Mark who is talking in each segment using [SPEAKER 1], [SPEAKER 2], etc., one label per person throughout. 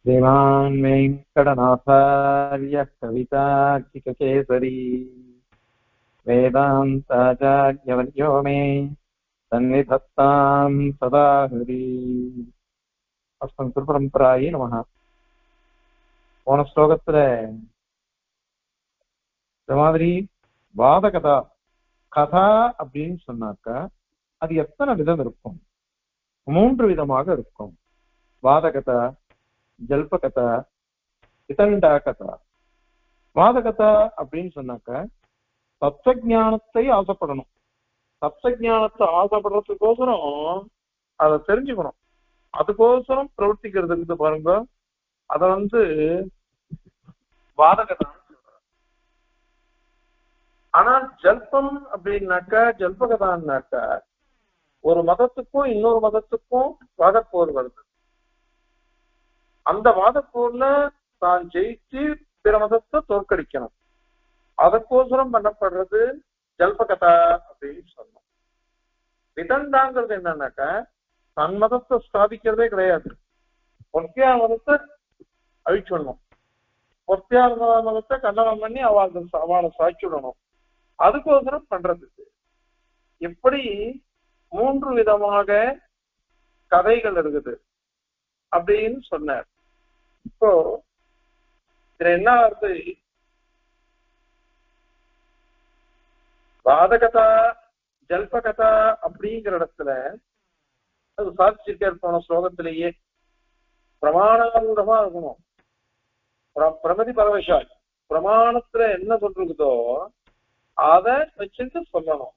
[SPEAKER 1] श्रीमान् वेङ्कटनाथार्यः कवितार्किककेसरी वेदान्ताचार्यवर्यो मे सन्निधत्तां सदा हृदि अस्मत् गुरुपरम्परायै நமஹ. போன ஸ்லோகத்துல இந்த மாதிரி வாதகதா கதா அப்படின்னு சொன்னாக்கா அது எத்தனை விதம் இருக்கும்? 3 விதமாக இருக்கும். வாதகதா, ஜல்பகதா, விதண்டா கதா. வாதகதா அப்படின்னு சொன்னாக்க தத்துவஞானத்தை ஆசைப்படணும். தத்துவஞானத்தை ஆசைப்படுறதுக்கோசரம் அதை தெரிஞ்சுக்கணும். அதுக்கோசரம் பிரவர்த்திக்கிறது பாருங்க. அத வாதகதான் சொல்றாங்க. ஆனா ஜல்பம் அப்படின்னாக்கா, ஜல்பகதான்னாக்கா ஒரு மதத்துக்கும் இன்னொரு மதத்துக்கும் வாதப்போர் வருது. அந்த வாதப்போர்ல தான் ஜெயிச்சு பிற மதத்தை தோற்கடிக்கணும். அதற்கோசரம் பண்ணப்படுறது ஜல்பகதா அப்படின்னு சொன்னோம். விதண்டாங்கிறது என்னன்னாக்கா தன் மதத்தை ஸ்தாபிக்கிறதே கிடையாது. பொற்கையார் மதத்தை அழிச்சுடணும். பொற்கையார் மதத்தை கண்டனம் பண்ணி அவளை சாய்ச்சுடணும். அதுக்கோசரம் பண்றதுக்கு எப்படி 3 விதமாக கதைகள் இருக்குது அப்படின்னு சொன்னார். இப்போ இதுல என்ன வருது? வாதகதா ஜல்பகதா அப்படிங்கிற இடத்துல அது சாதிச்சிருக்கார் போன ஸ்லோகத்திலேயே. பிரமாணாரூடமா இருக்கணும். பிரமதி பரவசாய் பிரமாணத்துல என்ன சொல்றதோ அதை வச்சுட்டு சொல்லணும்.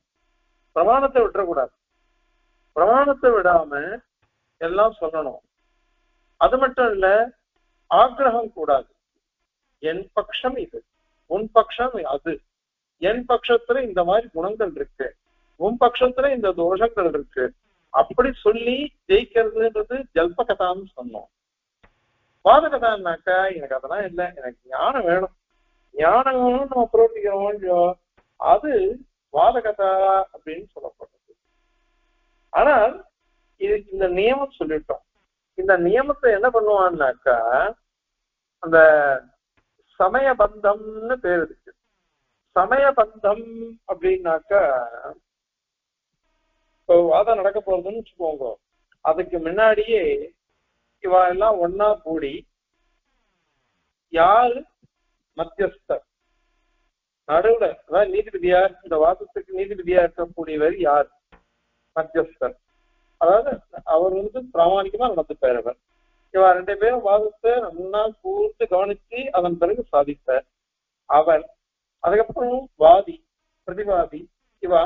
[SPEAKER 1] பிரமாணத்தை விட்டுறக்கூடாது. பிரமாணத்தை விடாம எல்லாம் சொல்லணும். அது மட்டும் இல்ல, ஆக்கிரகம் கூடாது. என் பட்சம் இது, உன் பட்சம் அது. என் பட்சத்துல இந்த மாதிரி குணங்கள் இருக்கு, உன் பட்சத்துல இந்த தோஷங்கள் இருக்கு, அப்படி சொல்லி ஜெயிக்கிறதுன்றது ஜல்பகதான்னு சொன்னோம். வாதகதான்னாக்கா எனக்கு அதெல்லாம் இல்லை, எனக்கு ஞானம் வேணும், ஞானம் வேணும்னு நம்ம பிரவர்த்திக்கிறோம், அது வாதகதா அப்படின்னு சொல்லப்படுறது. ஆனால் இது இந்த நியமம் சொல்லிட்டோம். இந்த நியமத்தை என்ன பண்ணுவான்னாக்கா அந்த சமயபந்தம்னு பேர் இருக்கு. சமயபந்தம் அப்படின்னாக்கா இப்போ வாதம் நடக்க போறதுன்னு வச்சுக்கோங்க. அதுக்கு முன்னாடியே இவா எல்லாம் ஒன்னா கூடி யாரு மத்தியஸ்தர் நடுவுல, அதாவது நீதிபதியார், இந்த வாதத்துக்கு நீதிபதியா இருக்கக்கூடியவர் யார்? மத்தியஸ்தர். அதாவது அவர் பிராமணிகமா நடந்துப்பார். அவர் இவா 2 பேரும் வாதத்தை நல்லா கூர்ந்து கவனிச்சு அதன் பிறகு சாதிப்பார் அவர். அதுக்கப்புறம் வாதி பிரதிவாதி இவா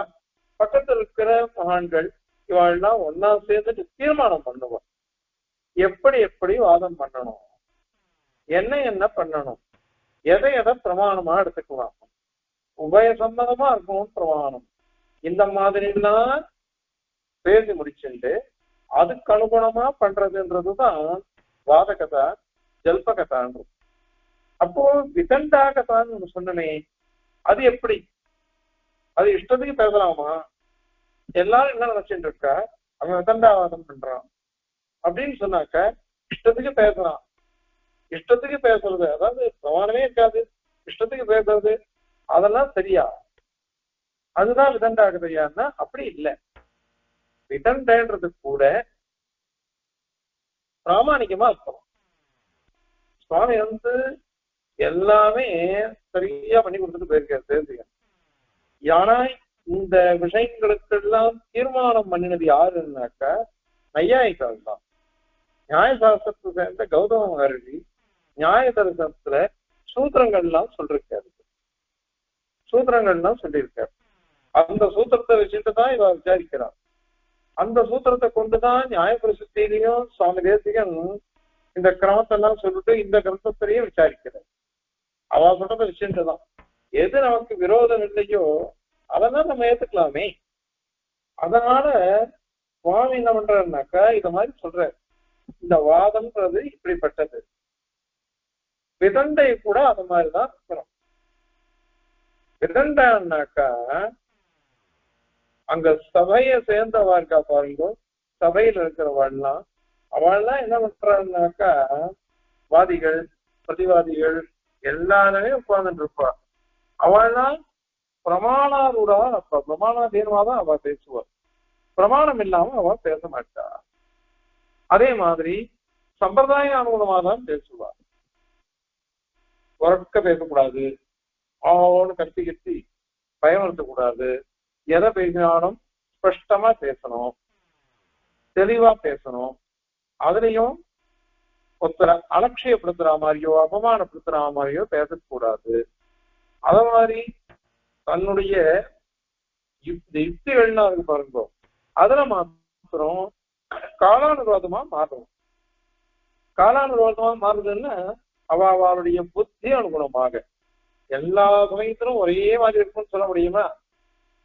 [SPEAKER 1] பக்கத்தில் இருக்கிற மகான்கள் இவாள்லாம் ஒன்னா சேர்ந்துட்டு தீர்மானம் பண்ணுவார். எப்படி எப்படி வாதம் பண்ணணும், என்ன பண்ணணும், எதை பிரமாணமா எடுத்துக்கலாம், உபய சம்மதமா இருக்கணும் பிரமாணம். இந்த மாதிரி எல்லாம் பேசி முடிச்சுட்டு அதுக்கு அனுகுணமா பண்றதுன்றதுதான் வாதகதா ஜல்பகதான்றது. அப்போ விதண்டா கதான்னு சொன்னனே, அது எப்படி? அது இஷ்டத்துக்கு பேசலாமா? எல்லாரும் என்ன நினைச்சுட்டு இருக்கா, அவன் விதண்டாவாதம் பண்றான் அப்படின்னு சொன்னாக்க இஷ்டத்துக்கு பேசலாம். இஷ்டத்துக்கு பேசுறது, அதாவது பிரமாணமே இருக்காது, இஷ்டத்துக்கு பேசுறது, அதெல்லாம் சரியா? அதுதான் விதண்டா கதையான்னா அப்படி இல்லை. விதண்டன்றது கூட பிராமணிகமா இருக்கும். சுவாமி எல்லாமே சரியா பண்ணி கொடுத்துட்டு போயிருக்காரு தெரிஞ்சுக்க. ஆனா இந்த விஷயங்களுக்கெல்லாம் தீர்மானம் பண்ணினது யாருன்னாக்கா நையாயிகள் தான். நியாயசாஸ்திரத்தை சேர்ந்த கௌதம மகர்ஷி நியாய தரிசனத்துல சூத்திரங்கள்லாம் சொல்லிருக்காரு. சூத்திரங்கள்லாம் சொல்லியிருக்காரு. அந்த சூத்திரத்தை வச்சுட்டு தான் இவ விசாரிக்கிறார். அந்த சூத்திரத்தை கொண்டுதான் நியாய பிரசித்திலையும் சுவாமி தேசிகன் இந்த கிரமத்தெல்லாம் சொல்லிட்டு இந்த கிரந்தத்திலையும் விசாரிக்கிறார். அவ சொல்றத வச்சுட்டுதான் எது நமக்கு விரோதம் இல்லையோ அதெல்லாம் நம்ம ஏத்துக்கலாமே. அதனால சுவாமி என்ன பண்றாருனாக்கா இத மாதிரி சொல்ற, இந்த வாதம்ன்றது இப்படிப்பட்டது. விதண்டை கூட அது மாதிரிதான் இருக்கிறோம். விதண்டான்னாக்கா அங்க சபைய சேர்ந்தவா இருக்கா பாருங்க, சபையில இருக்கிறவாள்லாம் அவள்லாம் என்ன பண்றாருனாக்கா வாதிகள் பிரதிவாதிகள் எல்லாருமே உட்கார்ந்துட்டு இருப்பா. அவள்தான் பிரமாணாரூடா, அப்ப பிரமாணாதீனமாதான் அவ பேசுவாள். பிரமாணம் இல்லாம அவ பேச மாட்டா. அதே மாதிரி சம்பிரதாய அனுகுணமா தான் பேசுவாள். உறக்க பேசக்கூடாது, அவனு கத்தி கத்தி பயமுறுத்தக்கூடாது. எதை பேசினாலும் ஸ்பஷ்டமா பேசணும், தெளிவா பேசணும். அதுலயும் ஒருத்தரை அலட்சியப்படுத்துற மாதிரியோ அபமானப்படுத்துற மாதிரியோ பேசக்கூடாது. அத மாதிரி தன்னுடைய யுக்திகள்லாம் இருக்கு பாருங்க, அதுல மாத்திரம் காலானுரோதமா மாறும். காலானுரோதமா மாறுதுன்னா அவளுடைய புத்தி அனுகுணமாக. எல்லா சமயத்திலும் ஒரே மாதிரி இருக்கும்னு சொல்ல முடியுமா?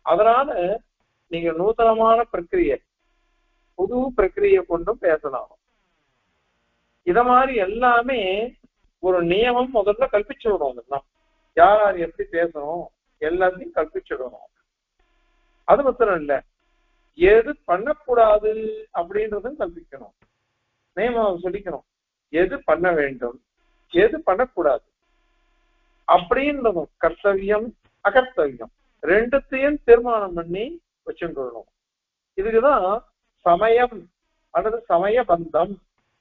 [SPEAKER 1] அதனால நீங்க நூதனமான பிரக்கிரியை, புது பிரக்கிரியை கொண்டும் பேசலாம். இத மாதிரி எல்லாமே ஒரு நியமம் முதல்ல கல்பிச்சு விடணும். அதெல்லாம் யார் யார் எப்படி பேசணும் எல்லாத்தையும் கல்பிச்சுடணும். அது மாத்திரம் இல்ல, எது பண்ணக்கூடாது அப்படின்றதும் கல்பிக்கணும். நியமம் சொல்லிக்கணும், எது பண்ண வேண்டும் எது பண்ணக்கூடாது அப்படின்றதும். கர்த்தவியம் அகர்த்தவியம் ரெண்டுத்தையும் தீர்மானம் பண்ணி வச்சுக்கணும். இதுக்குதான் சமயம் அல்லது சமய பந்தம்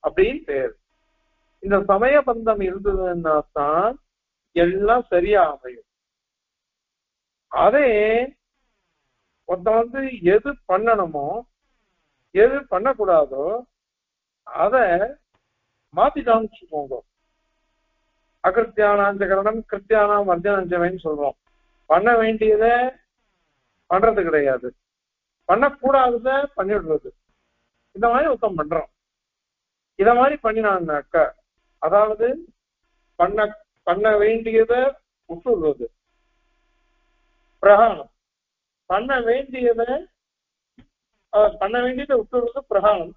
[SPEAKER 1] அப்படின்னு பேர். இந்த சமய பந்தம் இருந்ததுன்னா தான் எல்லாம் சரியா அமையும். அதே ஒருத்த எது பண்ணணுமோ எது பண்ணக்கூடாதோ அத மாத்தி காமிச்சுக்கோங்க. அகிருத்தியானாஞ்சகரணம் கிருத்தியானாம் வர்ஜனஞ்சமைன்னு சொல்றோம். பண்ண வேண்டியத பண்றது கிடையாது, பண்ணக்கூடாதத பண்ணிடுறது. இந்த மாதிரி ஒருத்தம் பண்றோம். இத மாதிரி பண்ணினான்னாக்கா, அதாவது பண்ண வேண்டியத விட்டுடுறது பிரகாணம், பண்ண வேண்டியதை விட்டுடுறது பிரகாணம்,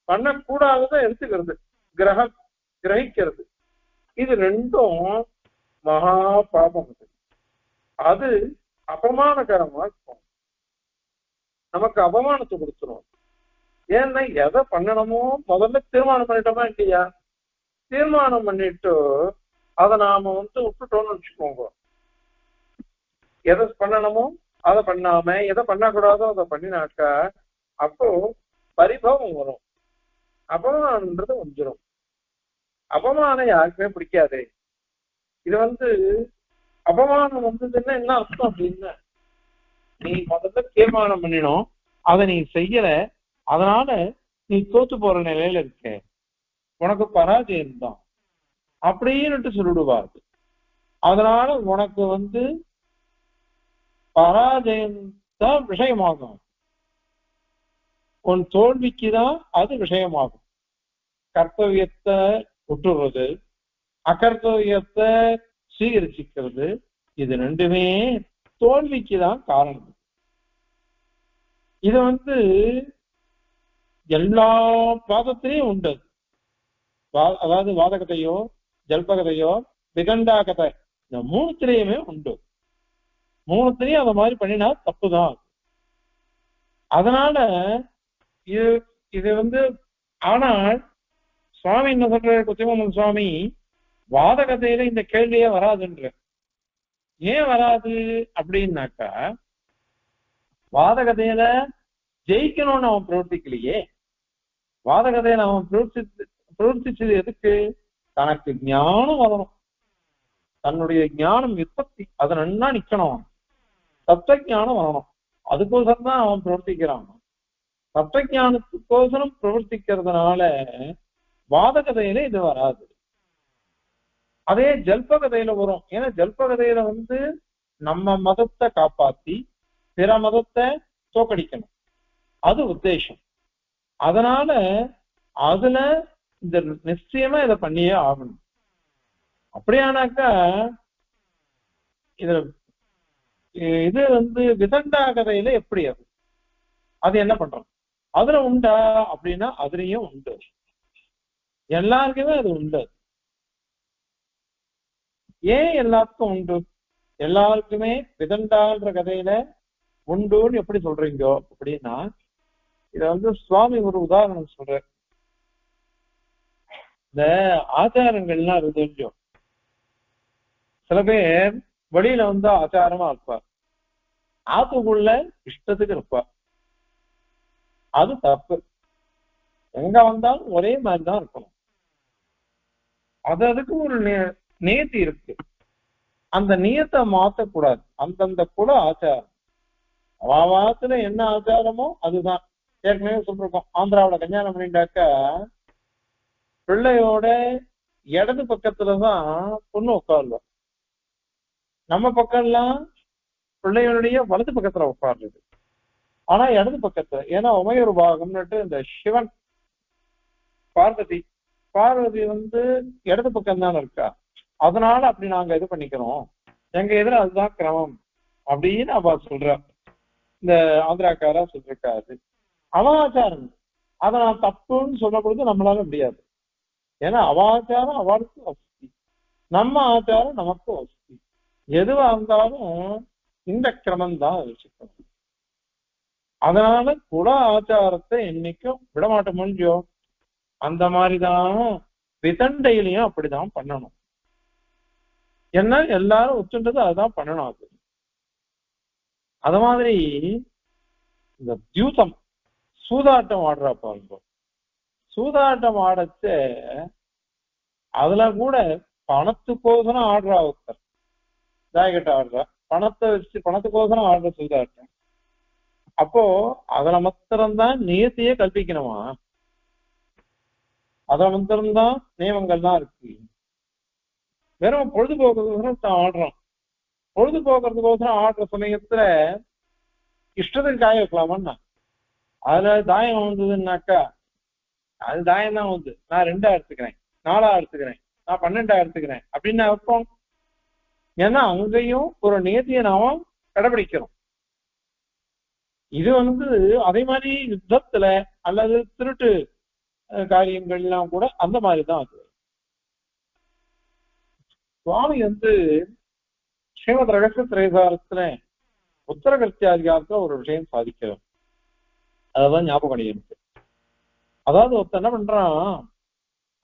[SPEAKER 1] பண்ணக்கூடாததை எடுத்துக்கிறது கிரகிக்கிறது. இது ரெண்டும் மகா பாபம். அது அபமானகரமா இருக்கும், நமக்கு அபமானத்தை கொடுத்துரும். ஏன்னா எதை பண்ணணுமோ முதல்ல தீர்மானம் பண்ணிட்டோமா இல்லையா? தீர்மானம் பண்ணிட்டு அதை நாம விட்டுட்டோம்னு வச்சுக்கோங்க. எதை பண்ணணுமோ அதை பண்ணாம எதை பண்ணக்கூடாதோ அதை பண்ணினாக்கா அப்போ பரிபவம் வரும், அபமானன்றது வந்துடும். அபமானம் யாருக்குமே பிடிக்காது. இது அபமானம் வந்ததுன்னா என்ன அர்த்தம் அப்படின்னா, நீ முதல்ல தீர்மானம் பண்ணினோம், அதை நீ செய்யல, அதனால நீ தோத்து போற நிலையில இருக்க, உனக்கு பராஜயம் தான் அப்படின்னு சொல்லிடுவாரு. அதனால உனக்கு பராஜயம் தான் விஷயமாகும், உன் தோல்விக்குதான் அது விஷயமாகும். கர்த்தவியத்தை விட்டுறது, அகர்த்தவியத்தை சீகரிச்சிக்கிறது, இது ரெண்டுமே தோல்விக்குதான் காரணம். இது எல்லா பாதத்திலையும் உண்டு. அதாவது வாதகதையோ ஜல்பகதையோ விகண்டா கதை, இந்த மூணுத்திலையுமே உண்டு. மூணுத்திலையும் அந்த மாதிரி பண்ணினா தப்புதான். அதனால இது ஆனால் சுவாமி என்ன சொல்ற, குத்திமங்கலம் சுவாமி வாதகதையில இந்த கேள்வியே வராதுன்ற. ஏன் வராது அப்படின்னாக்கா, வாதகதையில ஜெயிக்கணும்னு அவன் பிரவர்த்திக்கலையே. வாதகதையில அவன் பிரவர்த்திச்சது எதுக்கு? தனக்கு ஞானம் வரணும், தன்னுடைய ஞானம் உற்பத்தி அது நன்னா நிக்கணும், தத்துவ ஞானம் வரணும். அதுக்கோசரம் தான் அவன் பிரவர்த்திக்கிறான். தத்துவ ஞானத்துக்கோசரம் பிரவர்த்திக்கிறதுனால வாதகதையில இது வராது. அதே ஜல்பகதையில வரும். ஏன்னா ஜல்பகதையில நம்ம மதத்தை காப்பாத்தி பிற மதத்தை தோக்கடிக்கணும், அது உத்தேசம். அதனால அதுல இந்த நிச்சயமா இதை பண்ணியே ஆகணும். அப்படியானாக்கா இது விதண்டா கதையில எப்படி அது என்ன பண்றோம்? அதுல உண்டா அப்படின்னா அதுலயும் உண்டு, எல்லாருக்குமே அது உண்டு. ஏன் எல்லாருக்கும் உண்டு? எல்லாருக்குமே விதண்டான்ற கதையில உண்டுன்னு எப்படி சொல்றீங்க அப்படின்னா, இத சுவாமி ஒரு உதாரணம் சொல்ற. இந்த ஆச்சாரங்கள்லாம் இருக்கு. சில பேர் வெளியில வந்து ஆச்சாரமா இருப்பார், ஆத்துக்குள்ள இஷ்டத்துக்கு இருப்பார். அது தப்பு. எங்க வந்தாலும் ஒரே மாதிரிதான் இருக்கணும். அதுக்கு ஒரு நியத்தி இருக்கு. அந்த நியத்தை மாத்தக்கூடாது. அந்தந்த குல ஆச்சாரம், அவாத்துல என்ன ஆச்சாரமோ அதுதான். ஏற்கனவே சொல்லிருக்கோம், ஆந்திராவில கல்யாணம் பண்ணிட்டாக்கா பிள்ளையோட இடது பக்கத்துலதான் பொண்ணு உட்காருவோம். நம்ம பக்கம்லாம் பிள்ளைகளுடைய வலது பக்கத்துல உட்காருது. ஆனா இடது பக்கத்துல, ஏன்னா உமையொரு பாகம்னுட்டு இந்த சிவன் பார்வதி பார்வதி வந்து இடது பக்கம் தானே இருக்கா. அதனால அப்படி நாங்க இது பண்ணிக்கிறோம், எங்க எதிர அதுதான் கிரமம் அப்படின்னு அவ சொல்ற. இந்த ஆந்திராக்காரா சொல்லிருக்காது. அவாச்சாரம் அதை நான் தப்புன்னு சொல்ல பொழுது நம்மளால முடியாது. ஏன்னா அவாச்சாரம் அவளுக்கு வசதி, நம்ம ஆச்சாரம் நமக்கு வசதி. எதுவா இருந்தாலும் இந்த கிரமம் தான் வச்சுக்கணும். அதனால குல ஆச்சாரத்தை என்னைக்கும் விடமாட்ட முடியும். அந்த மாதிரிதான் விதண்டையிலையும் அப்படிதான் பண்ணணும். ஏன்னா எல்லாரும் ஒத்துன்றது அதுதான் பண்ணணும். அது அத மாதிரி இந்த தியூதம் சூதாட்டம் ஆடுறா பாருங்க. சூதாட்டம் ஆடச்ச அதுல கூட பணத்துக்கோசரம் ஆடுறா ஒருத்தர், ஜாக்கெட் ஆடுறா, பணத்தை வச்சு பணத்துக்கோசரம் ஆடுற சூதாட்டம். அப்போ அதுல மாத்திரம்தான் நியத்தியே கல்பிக்கணுமா? அதுல மாத்திரம்தான் நியமங்கள்லாம் இருக்கு. வெறும் பொழுதுபோக்குறதுக்கோசரம் ஆடுறோம். பொழுதுபோக்குறதுக்கோசரம் ஆடுற சமயத்துல இஷ்டத்துக்கு காய வைக்கலாமான்னா, அதுல தாயம் வந்ததுன்னாக்கா அது தாயம் தான் வந்து நான் 2 எடுத்துக்கிறேன், 4 எடுத்துக்கிறேன், நான் 12 எடுத்துக்கிறேன் அப்படின்னு வைப்போம். ஏன்னா அங்கேயும் ஒரு நியத்தியை நாம கடைபிடிக்கிறோம். இது வந்து அதே மாதிரி யுத்தத்துல அல்லது திருட்டு காரியங்கள்லாம் கூட அந்த மாதிரிதான். அது சுவாமி வந்து ஸ்ரீமத் ரகசிய திரைசாரத்துல உத்தரகர்த்தியாதிகாரத்துல ஒரு விஷயம் சாதிக்கிறோம். அதான் ஞாபகம் இருக்கு. அதாவது ஒருத்தர் என்ன பண்றான்,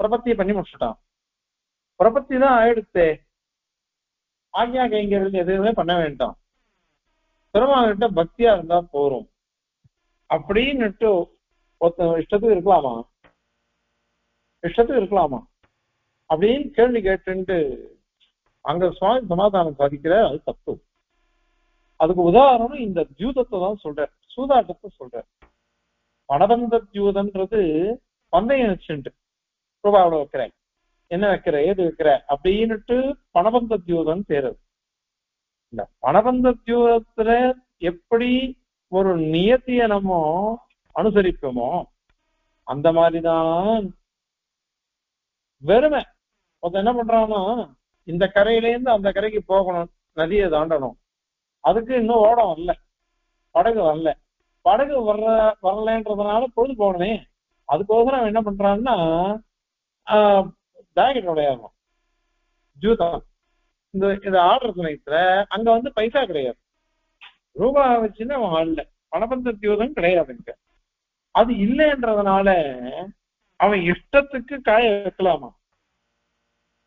[SPEAKER 1] பிரபத்தியை பண்ணி முடிச்சுட்டான். பிரபத்தி தான் ஆயிடுத்தே, ஆக்ஞா கைங்கரியம் எதுவுமே பண்ண வேண்டாம், பெருமாள்கிட்ட பக்தியா இருந்தா போறோம் அப்படின்னுட்டு ஒருத்தர் இஷ்டத்துக்கு இருக்கலாமா? இஷ்டத்துக்கு இருக்கலாமா அப்படின்னு கேள்வி கேட்டுட்டு அங்க சுவாமி சமாதானம் சாதிக்கிற. அது தப்பு. அதுக்கு உதாரணம் இந்த தியூதத்தை தான் சொல்ற, சூதாட்டத்தை சொல்ற. பணபந்த தியூதன்றது பந்தயம் வச்சுட்டு ரூபாவில் வைக்கிறேன், என்ன வைக்கிற ஏது வைக்கிற அப்படின்னுட்டு பணபந்த தியூதன் பேரு. இந்த பணபந்த தியூதத்துல எப்படி ஒரு நியத்திய நம்ம அனுசரிப்போமோ அந்த மாதிரிதான் வெறுமை. ஒருத்தன் என்ன பண்றான்னா, இந்த கரையிலேருந்து அந்த கரைக்கு போகணும், நதியை தாண்டணும், அதுக்கு இன்னும் ஓடம் வரல, படகு வரல, படகு வரலன்றதுனால பொழுது போகணுமே, அதுக்கோசரம் என்ன பண்றான்னா ஜாக்கெட் விளையாடணும், ஜூதம். இந்த ஆடுற சமயத்துல அங்க வந்து பைசா கிடையாது, ரூபா வச்சுன்னு அவன் ஆடல, பணபந்த தியூதம் கிடையாதுங்க. அது இல்லைன்றதுனால அவன் இஷ்டத்துக்கு காய வைக்கலாமா?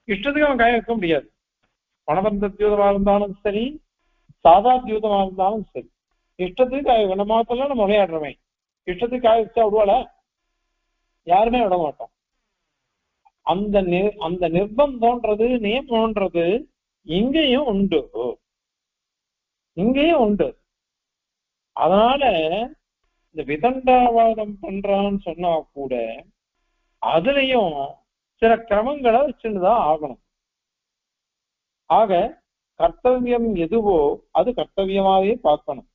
[SPEAKER 1] இஷ்டத்துக்கு அவன் காய வைக்க முடியாது. பணபந்த தியூதமா இருந்தாலும் சரி, சாதா தியூதமா இருந்தாலும் சரி, இஷ்டத்துக்கு காய வைக்க மாத்தலாம். நம்ம விளையாடுறவன் இஷ்டத்துக்கு காய வச்சா விடுவாள? யாருமே விட மாட்டோம். அந்த நிர்பந்தம்ன்றது நியமம்ன்றது இங்கேயும் உண்டு, இங்கேயும் உண்டு. அதனால இந்த விதண்டாவாதம் பண்றான்னு சொன்னா கூட அதுலயும் சில கிரமங்களை வச்சுட்டுதான் ஆகணும். ஆக கர்த்தவியம் எதுவோ அது கர்த்தவியமாவே பார்க்கணும்,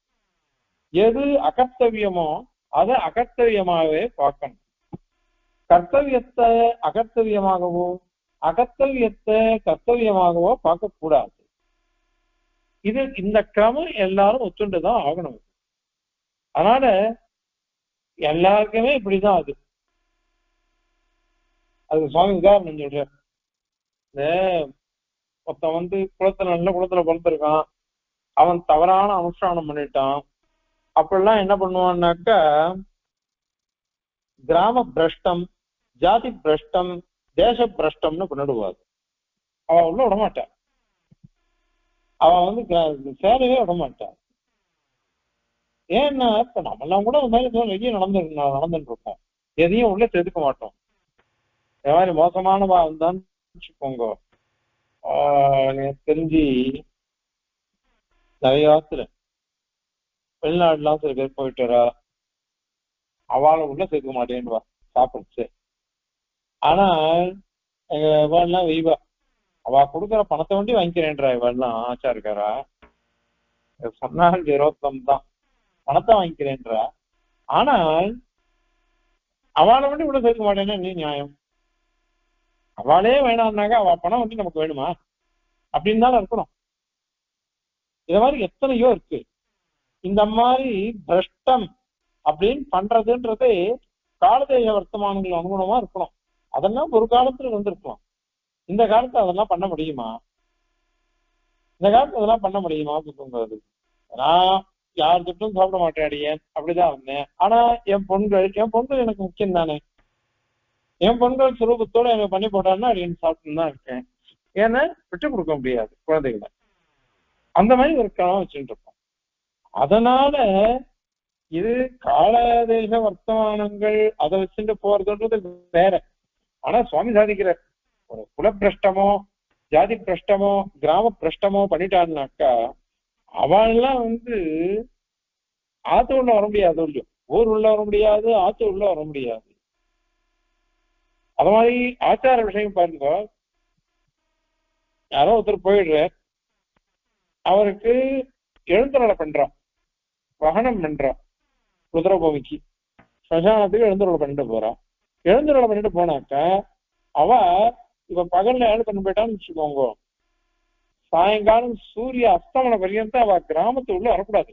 [SPEAKER 1] எது அகர்த்தவியமோ அதை அகர்த்தவியமாகவே பார்க்கணும். கர்த்தவியத்தை அகர்த்தவியமாகவோ அகர்த்தவியத்தை கர்த்தவியமாகவோ பார்க்க கூடாது. இது இந்த கிரமம் எல்லாரும் ஒத்துண்டுதான் ஆகணும். அதனால எல்லாருக்குமே இப்படிதான். அதுக்கு சுவாமி உதாரணம் சொல்ற. இந்த ஒருத்தன் வந்து குளத்துல நல்ல குளத்துல பிறந்திருக்கான், அவன் தவறான அனுஷ்டானம் பண்ணிட்டான். அப்படிலாம் என்ன பண்ணுவான்னாக்கா கிராம பிரஷ்டம், ஜாதி பிரஷ்டம், தேச பிரஷ்டம்னு பண்ணிடுவாரு. அவ உள்ள விடமாட்டா, அவ வந்து சேரவே விடமாட்டா. ஏன்னா இப்ப நம்மெல்லாம் கூட இந்த மாதிரி வெளியே நடந்துட்டு இருக்கோம், எதையும் உள்ள செதுக்க மாட்டோம். இந்த மாதிரி மோசமானவா இருந்தான்னு வச்சுக்கோங்க. எனக்கு தெரிஞ்சு நிறைய காலத்துல வெளிநாடுலாம் சில பேர் போயிட்டு வரா, அவளை உள்ள சேர்க்க மாட்டேன்னுவா சாப்பிடுச்சு. ஆனா எங்க இவெல்லாம் வெய்வா, அவ கொடுக்குற பணத்தை வண்டி வாங்கிக்கிறேன்றா. இவெல்லாம் ஆச்சா இருக்காரா, சொன்னால் விரோதம் தான், பணத்தை வாங்கிக்கிறேன்றா. ஆனால் அவளை வண்டி உள்ள சேர்க்க மாட்டேன்னா நீ நியாயம்? அவளே வேணாம்னாக்கா அவ பணம் வந்து நமக்கு வேணுமா அப்படின்னு தானே இருக்கணும். இத மாதிரி எத்தனையோ இருக்கு. இந்த மாதிரி பிரஷ்டம் அப்படின்னு பண்றதுன்றது காலதேச வர்த்தமானங்கள் அனுகுணமா இருக்கணும். அதெல்லாம் ஒரு காலத்துல இருந்திருக்கலாம். இந்த காலத்துல அதெல்லாம் பண்ண முடியுமா? இந்த காலத்துல அதெல்லாம் பண்ண முடியுமா சொல்லுங்கிறது. நான் யார் திட்டும் சாப்பிட மாட்டேன் அடியேன், அப்படிதான் இருந்தேன். ஆனா என் பொண்கள் எனக்கு முக்கியம் தானே. என் பொண்கள் சுரூபத்தோட எனக்கு பண்ணி போட்டாருன்னா அடியன் சாப்பிட்டு தான் இருக்கேன். ஏன்னா விட்டு கொடுக்க முடியாது குழந்தைகளை. அந்த மாதிரி ஒரு கணம் வச்சுட்டு இருக்கோம். அதனால இது காலதேச வர்த்தமானங்கள் அதை வச்சுட்டு போறதுன்றது வேற. ஆனா சுவாமி சாதிக்கிறார், ஒரு குலப்பிரஷ்டமோ ஜாதி பிரஷ்டமோ கிராம பிரஷ்டமோ பண்ணிட்டான்னாக்கா அவெல்லாம் வந்து ஆத்து உள்ள வர முடியாது, இல்லையோ ஊர் உள்ள வர முடியாது, ஆத்து உள்ள வர முடியாது. அது மாதிரி ஆச்சார விஷயம் பாருங்க. யாரோ ஒருத்தர் போயிடுற, அவருக்கு எழுந்தருளை பண்றான், வகனம் பண்றான், ருத்ரபூமிக்கு ஸ்மசானத்துக்கு எழுந்தருளை பண்ணிட்டு போறான். எழுந்தருளை பண்ணிட்டு போனாக்கா அவ இப்ப பகல்ல ஏழு பண்ணி போயிட்டான்னு வச்சுக்கோங்க, சாயங்காலம் சூரிய அஸ்தமன பரியந்தம் அவ கிராமத்து உள்ள வரக்கூடாது,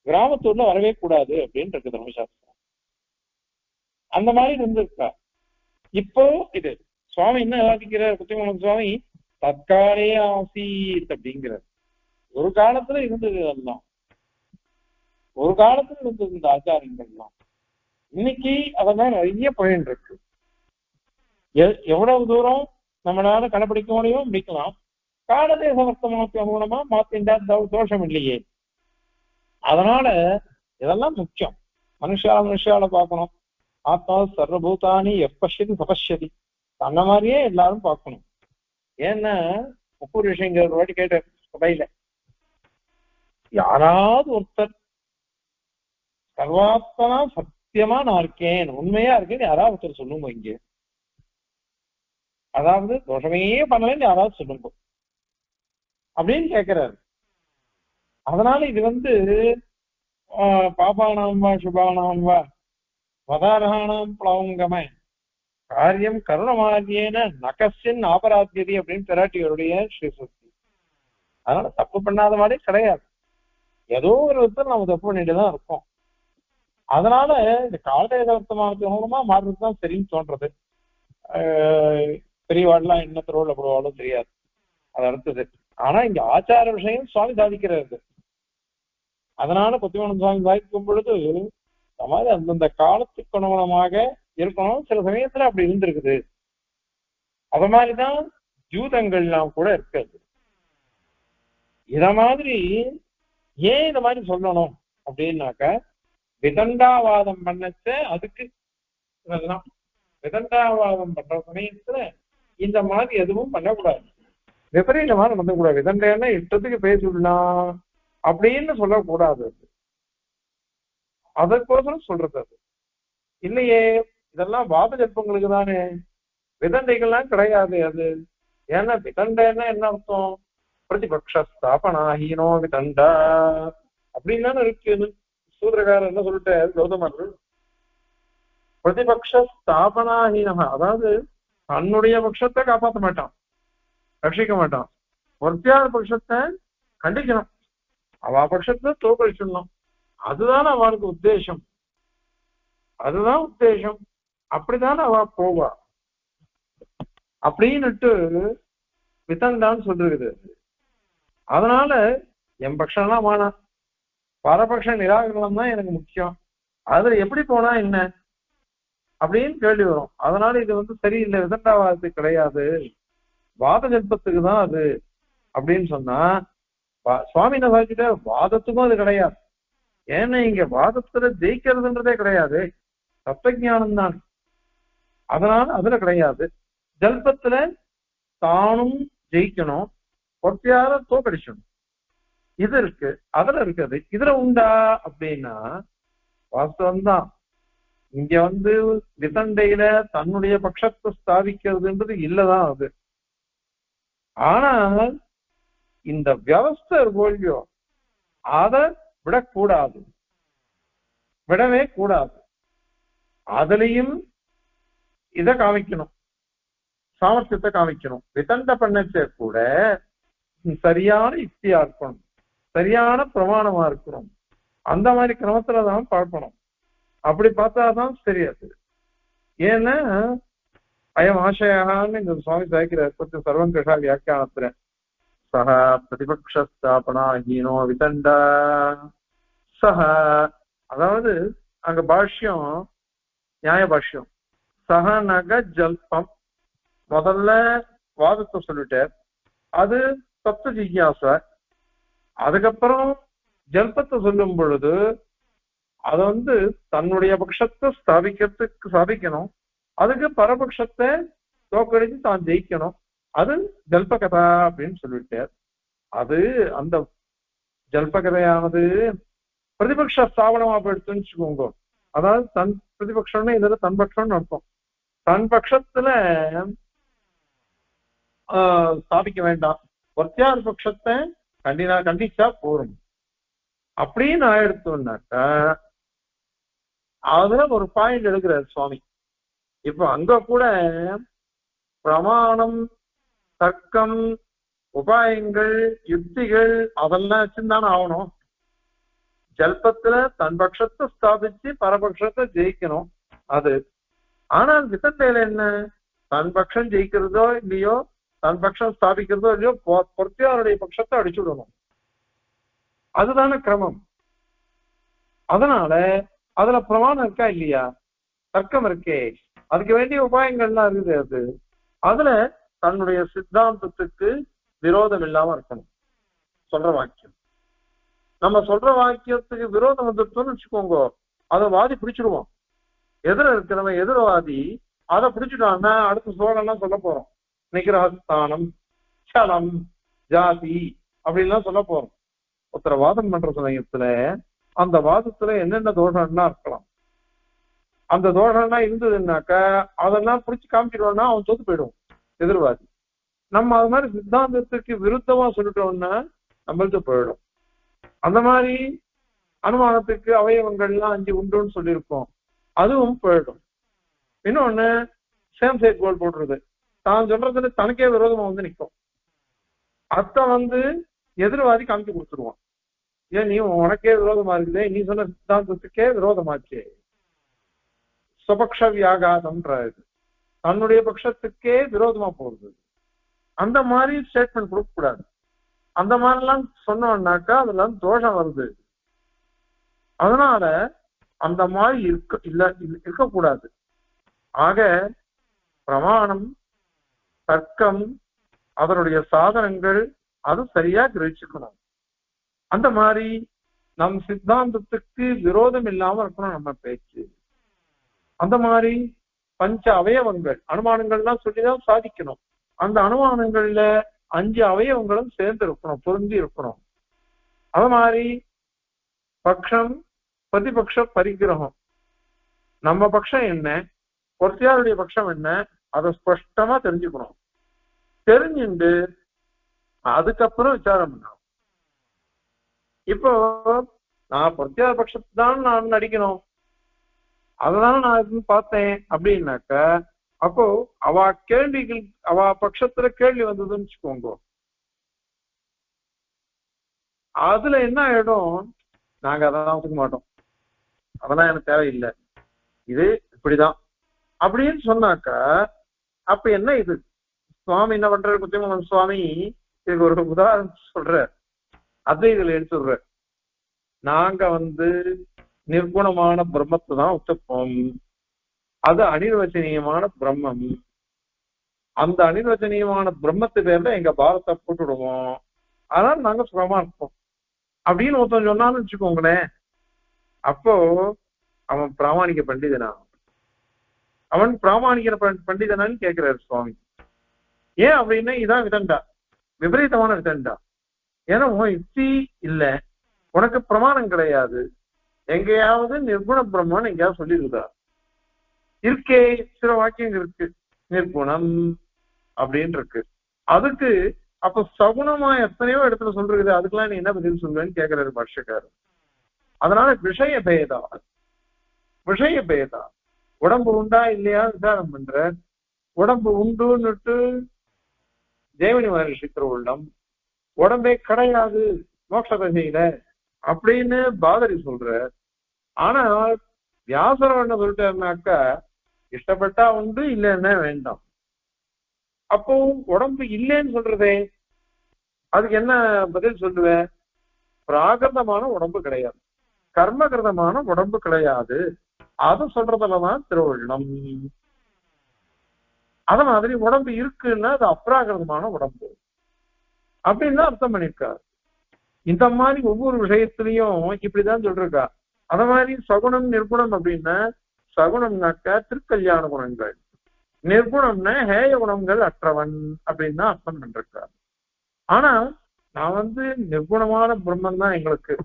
[SPEAKER 1] கிராமத்து உள்ள வரவே கூடாது அப்படின்னு இருக்கு தர்மசாஸ்திரம். அந்த மாதிரி இருந்திருக்கா. இப்போ இது சுவாமி என்ன வாதிக்கிறார் குத்திமங்கலம் சுவாமி, தற்காலே ஆசீத் அப்படிங்கிறார். ஒரு காலத்துல இருந்தது அதெல்லாம், ஒரு காலத்துல இருந்தது இந்த ஆச்சாரங்கள்லாம். இன்னைக்கு அதெல்லாம் நிறைய போயின்னு இருக்கு. எவ்வளவு தூரம் நம்மளால கடைபிடிக்க முடியும் முடிக்கலாம். காலதேச வர்த்தமானத்துக்கு அனுகுணமா மாத்தின்றா தோஷம் இல்லையே. அதனால இதெல்லாம் முக்கியம். மனுஷால பார்க்கணும். ஆத்மா சர்வபூதானி எப்பஷதி சபஷ்யதி, அந்த மாதிரியே எல்லாரும் பார்க்கணும். ஏன்னா முப்பூர் விஷயங்கிற ஒரு வாட்டி கேட்ட சபையில, யாராவது ஒருத்தர் சர்வாத்மனா சத்தியமா நான் இருக்கேன், உண்மையா இருக்கேன்னு யாராவது ஒருத்தர் சொல்லுங்க இங்க. அதாவது தோஷமே பண்ணலன்னு யாராவது சொல்லுங்க அப்படின்னு கேட்கிறாரு. அதனால இது வந்து பாபானாம் வா சுபானாம் வா வதாரகானாம் பிளவங்கம காரியம் கருணமாகியன நகசின் ஆபராத்தியதி அப்படின்னு பிராட்டியருடைய ஸ்ரீசக்தி. அதனால தப்பு பண்ணாத மாதிரி கிடையாது. ஏதோ ஒரு விதத்தில் நம்ம தப்பு பண்ணிட்டுதான் இருக்கோம். அதனால இந்த காலதேச வர்த்தமானத்துக்கு மூலமா மாறுறதுதான் சரின்னு தோன்றது. பெரியவாள்லாம் என்ன திருவிழா போடுவாலும் தெரியாது, அது அடுத்தது. ஆனா இங்க ஆச்சார விஷயம் சுவாமி சாதிக்கிறது. அதனால குத்திமங்கலம் சுவாமி சாதிக்கும் பொழுது இந்த மாதிரி அந்தந்த காலத்துக்கு அனுகுணமாக இருக்கணும். சில சமயத்துல அப்படி இருந்திருக்குது. அத மாதிரிதான் ஜூதங்கள்லாம் கூட இருக்காது. இத மாதிரி ஏன் இந்த மாதிரி சொல்லணும் அப்படின்னாக்க, விதண்டாவாதம் பண்ணச்ச அதுக்கு விதண்டாவாதம் பண்ற சமயத்துல இந்த மாதிரி எதுவும் பண்ணக்கூடாது, விபரீதமா நடந்துக்கூடாது. விதண்டைன்னா இஷ்டத்துக்கு பேசிடலாம் அப்படின்னு சொல்லக்கூடாது. அதற்கோசரம் சொல்றது அது இல்லையே. இதெல்லாம் வாத ஜல்பங்களுக்கு தானே, விதண்டைகள்லாம் கிடையாது அது. ஏன்னா விதண்டைன்னா என்ன அர்த்தம்? பிரதிபக்ஷ ஸ்தாபனாஹீனோ விதண்டா அப்படின்னு தானே இருக்கு. சூத்திரக்காரர் என்ன சொல்லிட்டாரு கௌதமர், பிரதிபக்ஷ ஸ்தாபனாஹீனமா, அதாவது தன்னுடைய பட்சத்தை காப்பாற்ற மாட்டான், ரட்சிக்க மாட்டான். ஒருத்தியாத பட்சத்தை கண்டிக்கணும், அவ பட்சத்தை தோக்கடிச்சிடணும். அதுதானே அவளுக்கு உத்தேசம், அதுதான் உத்தேசம். அப்படித்தானே அவ போவா அப்படின்னுட்டு விதண்டான்னு சொல்லிருக்குது. அதனால என் பட்சம்லாம் வேணாம், பரபட்ச நிராகரணம் தான் எனக்கு முக்கியம். அதுல எப்படி போனா என்ன அப்படின்னு கேள்வி வரும். அதனால இது சரியில்லை, விதண்டாவாதத்துக்கு கிடையாது, வாத ஜல்பத்துக்கு தான் அது அப்படின்னு சொன்னா சுவாமி என்ன சாதிச்சுட்ட, வாதத்துக்கும் அது கிடையாது. ஏன்னா இங்க வாதத்துல ஜெயிக்கிறதுன்றதே கிடையாது, தத்துவஞானம் தான். அதனால அதுல கிடையாது. ஜல்பத்துல தானும் ஜெயிக்கணும், ஒற்றையார தோக்கடிச்சணும், இது இருக்கு. அதுல இருக்குது. இதுல உண்டா அப்படின்னா வாஸ்தவம் தான். இங்க விதண்டையில தன்னுடைய பட்சத்தை ஸ்தாபிக்கிறதுன்றது இல்லதான் அது. ஆனால் இந்த வியவஸ்தை இருக்கோ அதை விடக்கூடாது, விடவே கூடாது. அதுலயும் இதை காமிக்கணும், சாமர்த்தியத்தை காமிக்கணும். விதண்ட பண்ணச்சே கூட சரியான யுக்தியா இருக்கணும், சரியான பிரமாணமா இருக்கணும். அந்த மாதிரி கிரமத்துலதான் பார்க்கணும். அப்படி பார்த்தாதான் சரியாது. ஏன்னா அயம் ஆசயான்னு இந்த சுவாமி சாய்க்கிறார் கொஞ்சம் சர்வங்கிருஷா வியாக்கியானத்துல, சஹ பிரதிபக்ஷ ஸ்தாபனாஹீனோ விதண்டா சஹ, அதாவது அங்க பாஷ்யம் நியாய பாஷ்யம், சஹநக ஜல்பம் முதல்ல வாதத்தை சொல்லிட்டார், அது தத்துவ ஜிக்யாசா. அதுக்கப்புறம் ஜல்பத்தை சொல்லும் பொழுது அது தன்னுடைய பட்சத்தை ஸ்தாபிக்கணும், அதுக்கு பரபட்சத்தை தோக்கடிச்சு தான் ஜெயிக்கணும், அது ஜல்பகதா அப்படின்னு சொல்லிட்டார். அது அந்த ஜல்பகதையானது பிரதிபக்ஷ ஸ்தாபனமா போயிடுச்சுன்னு வச்சுக்கோங்க. அதாவது தன் பிரதிபக்ஷம்னு இதுல தன் பட்சம்னு அர்த்தம். தன் பட்சத்துல ஸ்தாபிக்க வேண்டாம், ஒற்றையார் பட்சத்தை கண்டிச்சா போரும் அப்படின்னு ஆயிடுத்தோம்னாக்கா அதுல ஒரு பாயிண்ட் எடுக்கிறார் சுவாமி. இப்ப அங்க கூட பிரமாணம், தர்க்கம், உபாயங்கள், யுக்திகள் அதெல்லாம் வச்சுதானே ஆகணும். ஜல்பத்துல தன் பட்சத்தை ஸ்தாபிச்சு பரபட்சத்தை ஜெயிக்கணும் அது. ஆனால் விதண்டையில என்ன, தன் பட்சம் ஜெயிக்கிறதோ இல்லையோ, தன் பட்சம் ஸ்தாபிக்கிறதோ இல்லையோ, பொறுத்தியாருடைய பட்சத்தை அடிச்சுடணும், அதுதானே கிரமம். அதனால அதுல பிரமாணம் இருக்கா இல்லையா, தர்க்கம் இருக்கே, அதுக்கு வேண்டிய உபாயங்கள்லாம் இருக்குது. அதுல தன்னுடைய சித்தாந்தத்துக்கு விரோதம் இல்லாம இருக்கணும். சொல்ற வாக்கியம், நம்ம சொல்ற வாக்கியத்துக்கு விரோதம் வந்துட்டோம்னு வச்சுக்கோங்க, அதை வாதி பிடிச்சிடுவோம். எதிர இருக்கிறவன் எதிர்வாதி அதை பிடிச்சிட்டான்னா அடுத்த சோழம்லாம் சொல்ல போறோம். நிகிரகஸ்தானம், சலம், ஜாதி அப்படின்லாம் சொல்ல போறோம். ஒருத்தர வாதம் பண்ற சமயத்துல அந்த வாதத்துல என்னென்ன தோஷம்னா இருக்கலாம், அந்த தோஷம்லாம் இருந்ததுன்னாக்கா அதெல்லாம் பிடிச்சி காமிச்சிடுவோம்னா அவன் தோத்து போயிடுவோம் எதிர்வாதி. நம்ம அது மாதிரி சித்தாந்தத்துக்கு விருத்தமா சொல்லிட்டோம்னா நம்மளுக்கு போயிடும். அந்த மாதிரி அனுமானத்துக்கு அவயவங்கள்லாம் 5 உண்டுன்னு சொல்லியிருக்கோம், அதுவும் போயிடும். இன்னொன்னு சேம் சைட் கோல் போடுறது, தான் சொல்றதுல தனக்கே விரோதமா நிற்கும். அத்தை எதிர்வாதி காமிச்சு கொடுத்துருவான். ஏன் நீ உனக்கே விரோதமா இருக்குதே, நீ சொன்ன சித்தாந்தத்துக்கே விரோதமாச்சு, சுபக்ஷ வியாகாதம்ன்ற இது தன்னுடைய பட்சத்துக்கே விரோதமா போகுது. அந்த மாதிரி ஸ்டேட்மெண்ட் கொடுக்க கூடாது. அந்த மாதிரிலாம் சொன்னோம்னாக்கா அதெல்லாம் தோஷம் வருது. அதனால அந்த மாதிரி இருக்கக்கூடாது. ஆக பிரமாணம், தர்க்கம், அதனுடைய சாதனங்கள் அது சரியா கிரகிச்சுக்கணும். அந்த மாதிரி நம் சித்தாந்தத்துக்கு விரோதம் இல்லாம இருக்கணும் நம்ம பேச்சு. அந்த மாதிரி பஞ்ச அவயவங்கள் அனுமானங்கள்லாம் சொல்லிதான் சாதிக்கணும். அந்த அனுமானங்கள்ல 5 அவயவங்களும் சேர்ந்து இருக்கணும், பொருந்தி இருக்கணும். அது மாதிரி பட்சம், பிரதிபக்ஷ பரிகிரகம், நம்ம பட்சம் என்ன, பொறுத்தியாருடைய பட்சம் என்ன, அதை ஸ்பஷ்டமா தெரிஞ்சுக்கணும். தெரிஞ்சுட்டு அதுக்கப்புறம் விசாரம் பண்ணணும். இப்போ நான் பொறுத்தியார் பட்சத்தான் நான் நடிக்கணும், அதனால நான் பார்த்தேன் அப்படின்னாக்க, அப்போ அவ கேள்விகள் அவ பட்சத்துல கேள்வி வந்ததுன்னு வச்சுக்கோங்க, அதுல என்ன ஆயிடும், நாங்க அதான் ஒத்துக்க மாட்டோம், அதெல்லாம் எனக்கு தேவையில்லை, இது இப்படிதான் அப்படின்னு சொன்னாக்கா அப்ப என்ன இது சுவாமி என்ன பண்றாரு, குத்திமங்கலம் சுவாமி இதுக்கு ஒரு உதாரணம் சொல்ற, அதை இதுல எடுத்து சொல்ற. நாங்க நிர்குணமான பிரம்மத்தை தான் ஒத்துப்போம், அது அனிர்வச்சனீயமான பிரம்மம். அந்த அனிர்வச்சனீயமான பிரம்மத்து பேர்ல எங்க பாரத்தை போட்டுடுவோம், அதனால நாங்க சுகமா இருப்போம் அப்படின்னு ஒருத்தன் சொன்னான்னு வச்சுக்கோங்களேன். அப்போ அவன் பிராமணிக பண்டிதனா? அவன் பிராமணிக பண்டிதனான்னு கேட்கிறாரு சுவாமி. ஏன் அப்படின்னா இதான் விதண்டா, விபரீதமான விதண்டா. ஏன்னா உன் யுக்தி இல்ல, உனக்கு பிரமாணம் கிடையாது. எங்கேயாவது நிர்குண பிரம்மன் எங்கேயாவது சொல்லியிருக்குதா? இருக்கே, சில வாக்கியங்கள் இருக்கு, நிர்குணம் அப்படின்னு இருக்கு. அதுக்கு அப்ப சகுணமா எத்தனையோ இடத்துல சொல்றது, அதுக்கெல்லாம் நீ என்ன பதில் சொல்லுவேன்னு கேட்கிறாரு பாஷ்யக்காரர். அதனால விஷய பேதா, விஷய பேதா. உடம்பு உண்டா இல்லையா விசாரம் பண்ற, உடம்பு உண்டுன்னுட்டு தேவனி மகர்ஷி திருவுள்ளம், உடம்பே கிடையாது மோட்ச தசையில அப்படின்னு பாதரி சொல்ற. ஆனா வியாசரம் என்ன சொல்லிட்டாருனாக்கா, இஷ்டப்பட்டா உண்டு, இல்லைன்னா வேண்டாம். அப்போ உடம்பு இல்லைன்னு சொல்றதே, அதுக்கு என்ன பதில் சொல்லுவேன்? பிராகிருதமான உடம்பு கிடையாது, கர்மகிருதமான உடம்பு கிடையாது, அது சொல்றதுலதான் திருவள்ளம். அத மாதிரி உடம்பு இருக்குன்னா அது அப்ராகிருதமான உடம்பு அப்படின்னு தான் அர்த்தம் பண்ணிருக்காரு. இந்த மாதிரி ஒவ்வொரு விஷயத்திலையும் இப்படிதான் சொல்லிருக்கா. அத மாதிரி சகுணம் நிர்குணம் அப்படின்னா, சகுணம்னாக்கா திருக்கல்யாண குணங்கள், நிர்குணம்னா ஹேய குணங்கள் அற்றவன் அப்படின்னு தான் அர்த்தம் பண்ணிருக்காரு. ஆனா நான் நிர்குணமான பிரம்மன் தான் எங்களுக்கு,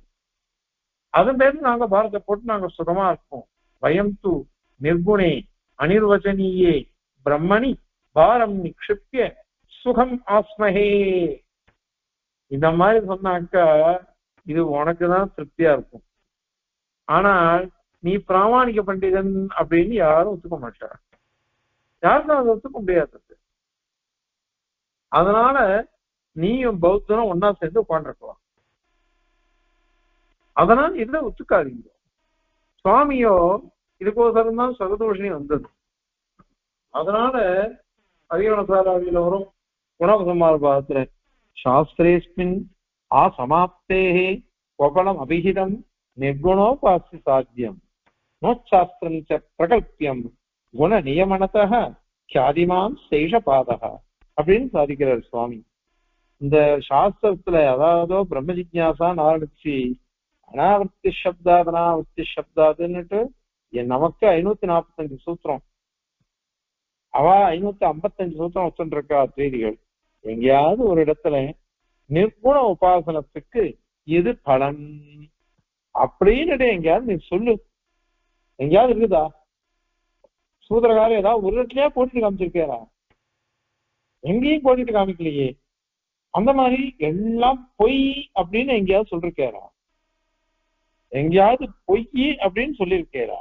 [SPEAKER 1] அதன் பேர்ல நாங்க பாரத்தை போட்டு நாங்க சுகமா இருப்போம். வயம் து நிர்குணே அனிர்வச்சனீயே பிரம்மணி பாரம் நிக்ஷிப்ய சுகம் ஆஸ்மஹே. இந்த மாதிரி சொன்னாக்கா இது உனக்குதான் திருப்தியா இருக்கும். ஆனால் நீ பிராமணிக பண்டிதன் அப்படின்னு யாரும் ஒத்துக்க மாட்டார், யாருக்கும் அதை ஒத்துக்க முடியாது. அதனால நீயும் பௌத்தனும் ஒன்னா சேர்ந்து உட்காந்துருக்கலாம். அதனால இதுல ஒத்துக்காதீங்க. சுவாமியோ இதுக்கோசரம் தான் சகதோஷினி வந்தது. அதனால அதிகரணசாராவில வரும் குணபசமார பாதத்துல சாஸ்திரேஸ்மின் ஆசமாப்தேஹே கோபலம் அபிஹிதம் நிர்குணோபாசி சாத்தியம் நோச்சாஸ்திரம் ச பிரகல்பியம் குண நியமனத்தः கியாதிமாம் சேஷபாதக அப்படின்னு சாதிக்கிறார் சுவாமி. இந்த சாஸ்திரத்துல அதாவது பிரம்ம ஜிக்ஞாசான்னு ஆரம்பிச்சு அனாவர்த்தி சப்தாத் அனாவர்த்தி சப்தாதுன்னுட்டு நமக்கு 545 சூத்திரம், அவ 555 சூத்திரம் வச்சுருக்கா அத்வைதிகள். எங்கேயாவது ஒரு இடத்துல நிர்குண உபாசனத்துக்கு எது பலன் அப்படின்னு எங்கேயாவது நீ சொல்லு, எங்கேயாவது இருக்குதா? சூத்திரக்காரர் ஏதாவது ஒரு இடத்துலயா போட்டுட்டு காமிச்சிருக்காரா? எங்கேயும் போட்டுட்டு காமிக்கலையே. அந்த மாதிரி எல்லாம் பொய் அப்படின்னு எங்கேயாவது சொல்லிருக்காரா? எங்கேயாவது பொய் அப்படின்னு சொல்லியிருக்காரா?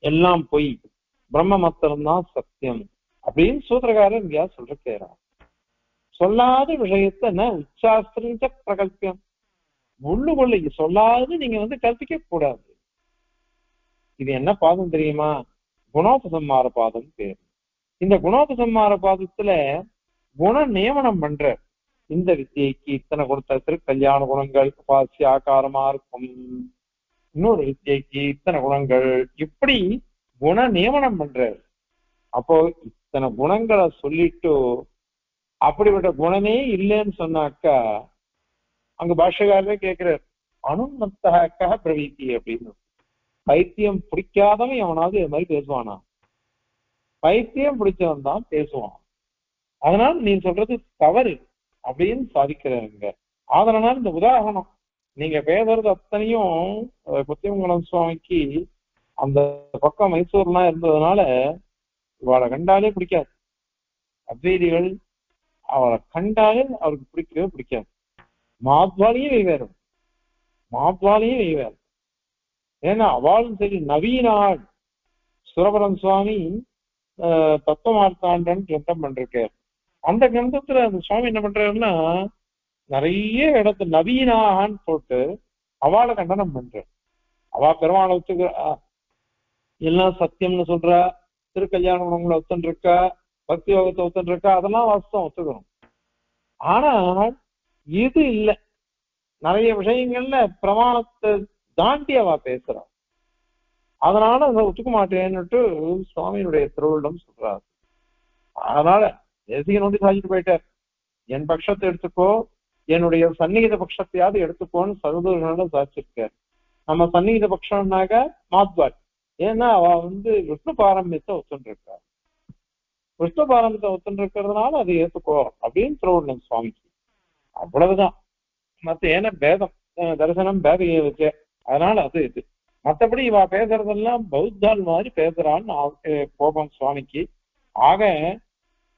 [SPEAKER 1] எல்லாம் பொய், பிரம்ம மாத்திரம்தான் சத்தியம் அப்படின்னு சூத்திரக்காரர் எங்கேயாவது சொல்லிருக்காரா? சொல்லாத விஷயத்த என்ன உச்சாஸ்திர பிரகல்பியம், உள்ளுக்குள்ள சொல்லாது நீங்க கற்பிக்க கூடாது. இது என்ன பாதம் தெரியுமா? குணோபசம்மார பாதம் பேர். இந்த குணோபசம்மார பாதத்துல குண நியமனம் பண்ற, இந்த வித்தியைக்கு இத்தனை கொடுத்த திருக்கல்யாண குணங்கள் உபாசி ஆகாரமா இருக்கும், இன்னொரு வித்தியைக்கு இத்தனை குணங்கள், இப்படி குண நியமனம் பண்ற. அப்போ இத்தனை குணங்களை சொல்லிட்டு அப்படிப்பட்ட குணமே இல்லைன்னு சொன்னாக்கா அங்க பாஷ்யக்காரரே கேட்கிறார், அனுமத்தக பிரவீத்தி அப்படின்னு. பைத்தியம் பிடிக்காதவன் எவனாவது இது மாதிரி பேசுவானா? பைத்தியம் பிடிச்சவன் தான் பேசுவான். அதனால நீ சொல்றது தவறு அப்படின்னு சாதிக்கிறாருங்க. அதனால இந்த உதாரணம் நீங்க பேசுறது அத்தனையும் கொத்தியமங்கலம் சுவாமிக்கு அந்த பக்கம் மைசூர்லாம் இருந்ததுனால இவளை கண்டாலே பிடிக்காது. அத்வைதிகள் அவளை கண்டாலே அவருக்கு பிடிக்கவே பிடிக்காது. மாத்வாலியும் வெய்வாரு, மாத்வாலியும் வெய்வாரு. ஏன்னா அவளும் சரி நவீனாள். சுரபரம் சுவாமி தத்துவமார்த்தாண்டன் கிரந்தம் பண்றாரு. அந்த கிரந்தத்துல அந்த சுவாமி என்ன பண்றாருன்னா நிறைய இடத்துல நவீனாகான்னு போட்டு அவளை கண்டனம் பண்ற. அவ பெருமாளை ஒத்துக்க எல்லாம் சத்தியம்னு சொல்றா, திருக்கல்யாண குணங்களை ஒத்துன்னு இருக்கா, பக்தி யோகத்தை ஒத்துன்னு இருக்கா, அதெல்லாம் வாஸ்தவம் ஒத்துக்கணும். ஆனா இது இல்லை, நிறைய விஷயங்கள்ல பிரமாணத்தை தாண்டி அவ பேசுறான். அதனால அதை ஒத்துக்க மாட்டேன்னுட்டு சுவாமியினுடைய திருவிழம் சொல்றாரு. அதனால தேசிகன் வந்து சாதிட்டு போயிட்டார், என் பட்சத்தை எடுத்துக்கோ, என்னுடைய சந்நிகித பட்சத்தையாவது எடுத்துக்கோன்னு சகோதரனால சாதிச்சிருக்காரு. நம்ம சந்நிகித பட்சம்னாக்க மாத்வார், ஏன்னா அவ வந்து விஷ்ணு பாரம்பரியத்தை ஒத்துன்னு இருக்கா, விஷ்ணு பாரம்பரியத்தை ஒத்துன்னு இருக்கிறதுனால அதை ஏத்துக்கோ அப்படின்னு திருவள்ளுவர் சுவாமிக்கு. அவ்வளவுதான். மத்த ஏன்னா பேதம் தரிசனம் பேதையை வச்சு, அதனால அது இது. மற்றபடி இவ பேசுறதெல்லாம் பௌத்தால் மாதிரி பேசுறான்னு கோபம் சுவாமிக்கு. ஆக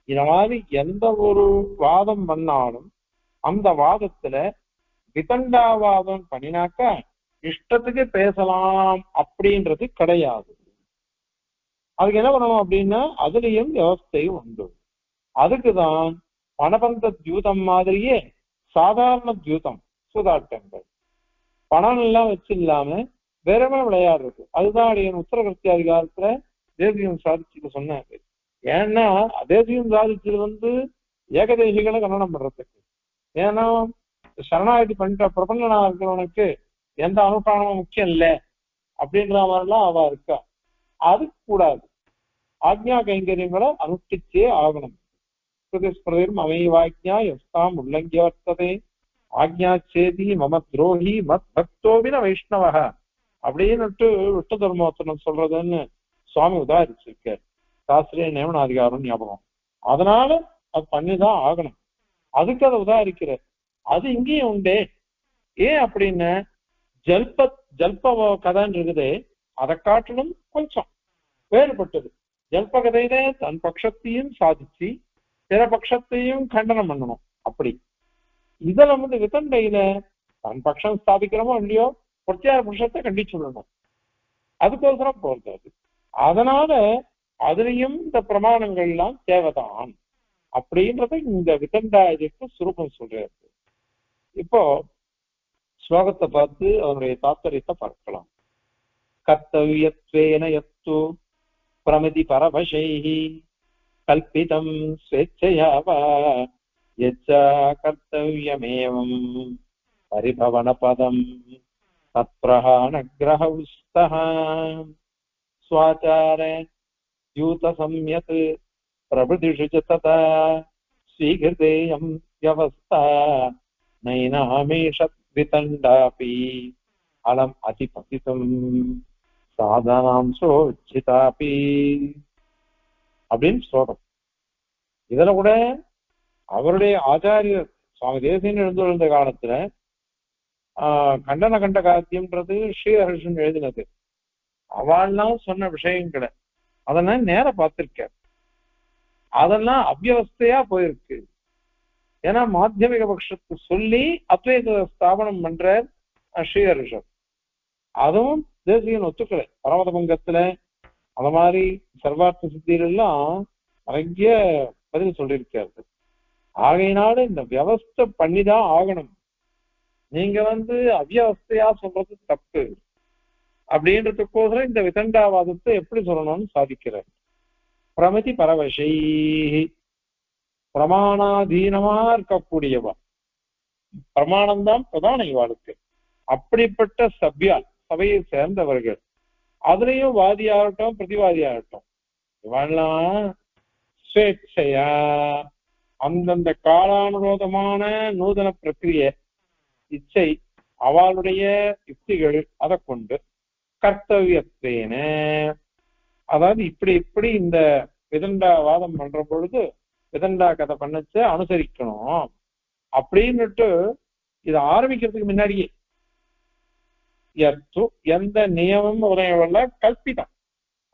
[SPEAKER 1] இந்த மாதிரி எந்த ஒரு வாதம் பண்ணாலும் அந்த வாதத்துல விதண்டாவாதம் பண்ணினாக்கா இஷ்டத்துக்கு பேசலாம் அப்படின்றது கிடையாது. அதுக்கு என்ன பண்ணணும் அப்படின்னா அதுலயும் வியவஸ்தை உண்டு. அதுக்குதான் பணபந்த தியூதம் மாதிரியே சாதாரண தியூதம் சூதாட்டங்கள் பணம் எல்லாம் வச்சு இல்லாம வேறமே விளையாடுறது. அதுதான் என் உத்தரகர்த்திய அதிகாரத்துல தேசியம் சாதிச்சுட்டு சொன்னாரு. ஏன்னா தேசியம் சாதிச்சது வந்து ஏகதேசிகளை கண்டனம் பண்றதுக்கு. ஏன்னா சரணாகதி பண்ணிட்ட பிரபஞ்சனா இருக்கிறவனுக்கு எந்த அனுஷ்டானமும் முக்கியம் இல்லை அப்படின்ற மாதிரிலாம் அவ இருக்கா. அது கூடாது. ஆக்ஞா கைங்கரியங்களை அனுஷ்டிச்சே ஆகணும். ஸ்ருதிஸ்பிரதிரும் அமைவாக்ஞா எஸ்தாம் உல்லங்கிய வர்த்ததே ஆக்ஞா சேதி மம துரோகி மத் பக்தோபின வைஷ்ணவக அப்படின்னுட்டு விஷ்ணு தர்மோத்தரம் சொல்றதுன்னு சுவாமி உதாரிச்சிருக்கார். சாஸ்திரிய நியமனாதிகாரம் ஞாபகம். அதனால அது பண்ணிதான் ஆகணும். அதுக்கு அதை உதாரிக்கிற அது இங்கேயும் உண்டே. ஏன் அப்படின்னா ஜல்ப கதைன்னு இருக்குது, அதை காட்டிலும் கொஞ்சம் வேறுபட்டது. ஜல்ப கதையில தன் பட்சத்தையும் சாதிச்சு பிற பட்சத்தையும் கண்டனம் பண்ணணும். அப்படி இதுல வந்து விதண்டையில தன் பட்சம் ஸ்தாபிக்கிறோமோ இல்லையோ பிரத்யார பட்சத்தை கண்டிச்சு விடணும். அதுக்கோசரம் போறது அது. அதனால அதுலயும் இந்த பிரமாணங்கள் எல்லாம் தேவைதான் அப்படின்றத இந்த விதண்டா இதுக்கு சுரூபம் சொல்றாரு. இப்போ ஸ்லோகத்தை பார்த்து அவருடைய தாத்பரியத்தை பார்க்கலாம். கர்த்தவ்யத்வேன யத்து பிரமிதி பரவசைஹி கல்பிதம் ஸ்வேச்சயா வா யச்சா கர்த்தவ்யமேவம் பரிபவன பதம் தத்ப்ரஹாண கிரஹௌஸ்தஹ ஸ்வாச்சார யூத சம்யத் பிரபுதிஷு ச ததா ஸ்வீகிருதேயம் வ்யவஸ்தா நைனாமேஷத் விதண்டாபி அலம் அதிபதிதம் சாதனாம்சோச்சிதாபி அப்படின்னு சொல்றோம். இதுல கூட அவருடைய ஆச்சாரியர் சுவாமி தேசியன் எழுந்துள்ள காலத்துல கண்டன கண்ட காத்தியம்ன்றது ஸ்ரீஹர்ஷன் எழுதினது. அவள்லாம் சொன்ன விஷயங்களை அதெல்லாம் நேர பார்த்திருக்க. அதெல்லாம் அவ்வவஸ்தையா போயிருக்கு. ஏன்னா மாத்தியமிக பட்சத்தை சொல்லி அத்வைத ஸ்தாபனம் பண்ற ஸ்ரீஹர்ஷன், அதுவும் தேசியன் ஒத்துக்கலை. பரமத பங்கத்துல அந்த மாதிரி சர்வார்த்த சித்தியிலாம் நிறைய பதில் சொல்லியிருக்காரு. ஆகையினால இந்த வியவஸ்தை பண்ணிதான் ஆகணும். நீங்க வந்து அவ்வவஸ்தையா சொல்றது தப்பு அப்படின்றதுக்கோசரம் இந்த விதண்டாவாதத்தை எப்படி சொல்லணும்னு சாதிக்கிறார். பிரமிதி பரவசை, பிரமாணாதீனமா இருக்கக்கூடியவா, பிரமாணம்தான் பிரதான இவாளுக்கு. அப்படிப்பட்ட சபையால் சபையை சேர்ந்தவர்கள், அதுலயும் வாதியாகட்டும் பிரதிவாதியாகட்டும், இவெல்லாம் ஸ்வேச்சையா அந்தந்த காலானுரோதமான நூதன பிரக்கிரிய இச்சை அவளுடைய யுக்திகள் அதை கொண்டு கர்த்தவியத்தேன, அதாவது இப்படி இப்படி இந்த விதண்டா வாதம் பண்ற பொழுது விதண்டா கதை பண்ணச்ச அனுசரிக்கணும் அப்படின்னுட்டு இதை ஆரம்பிக்கிறதுக்கு முன்னாடியே எந்த நியமம் உதயவல்ல கல்பிதம்,